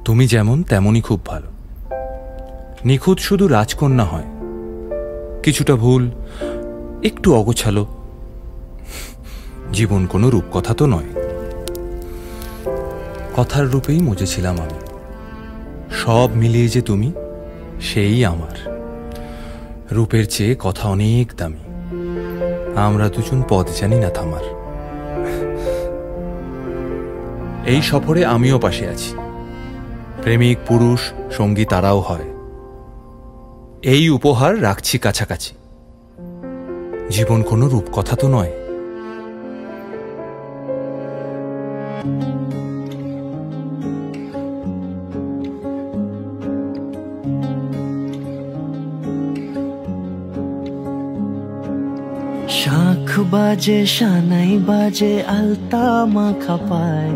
তুমি যেমন তেমনই খুব ভালো। নিখুঁত শুধু রাজকন্যা হয়, কিছুটা ভুল, একটু অগোছালো। জীবন কোনো রূপকথা তো নয়। কথার রূপেই মজেছিলাম আমি। সব মিলিয়ে যে তুমি, সেই আমার। রূপের চেয়ে কথা অনেক দামি। আমরা দুজন পথ জানি না থামার। এই সফরে আমিও পাশে আছি। প্রেমিক পুরুষ সঙ্গী তারাও হয়। এই উপহার রাখছি কাছাকাছি। জীবন কোনো রূপকথা তো নয়। শাঁখ বাজে সানাই বাজে আলতা মাখা পায়,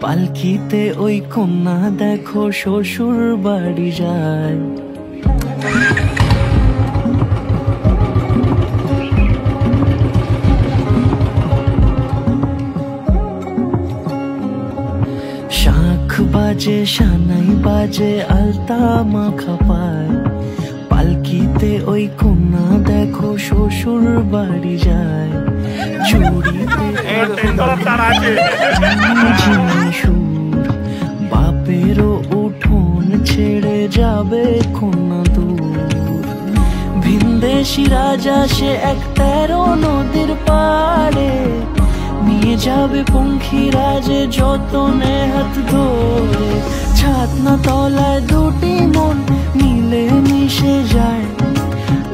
পালকিতে ওই কন্যা দেখো শ্বশুর বাড়ি যায়। শাঁখ বাজে সানাই বাজে আলতা মাখা পায়, পালকিতে ওই কন্যা দেখো শ্বশুর বাড়ি যায়। চুরিতে সুর, বাপেরও উঠোন ছেড়ে যাবে কন্যা দূর। ভিনদেশি রাজা সে এক 13 নদীর পাড়ে, নিয়ে যাবে পঙ্খিরাজে যতনে হাত ধরে। ছাতনা তলায় দুটি মন মিলে মিশে যায়,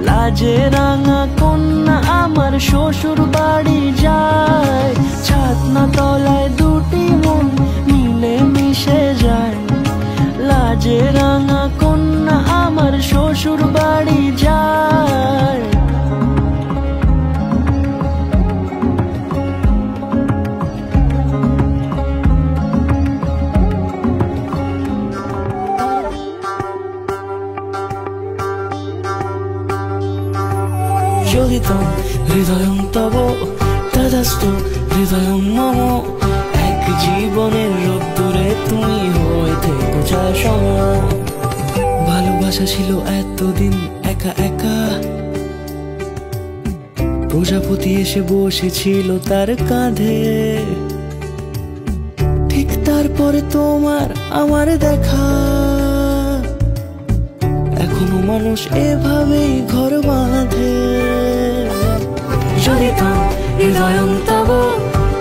লাজে রাঙা কন্যা আমার শ্বশুর বাড়ি যায়। ছাতনা তলায় দুটি মন মিলে মিশে যায়, লাজে রাঙা কন্যা আমার শ্বশুর বাড়ি যায়। যোগিতম হৃদয়ং তব তদাস্তু হৃদয়ং মম। এক জীবনের রোদ্দুরে তুমি হয়ে থেকো সম। ভালোবাসা ছিল এতদিন একা একা, প্রজাপতি এসে বসেছিল তার কাঁধে। ঠিক তারপরে তোমার আমার দেখা, এখনো মানুষ এভাবেই ঘর বাঁধে। যোগিতম হৃদয়ং তব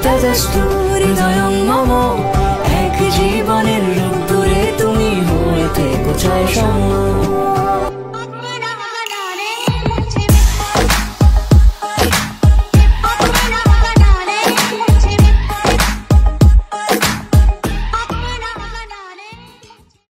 তদাস্তু হৃদয়ং মম। এক জীবনের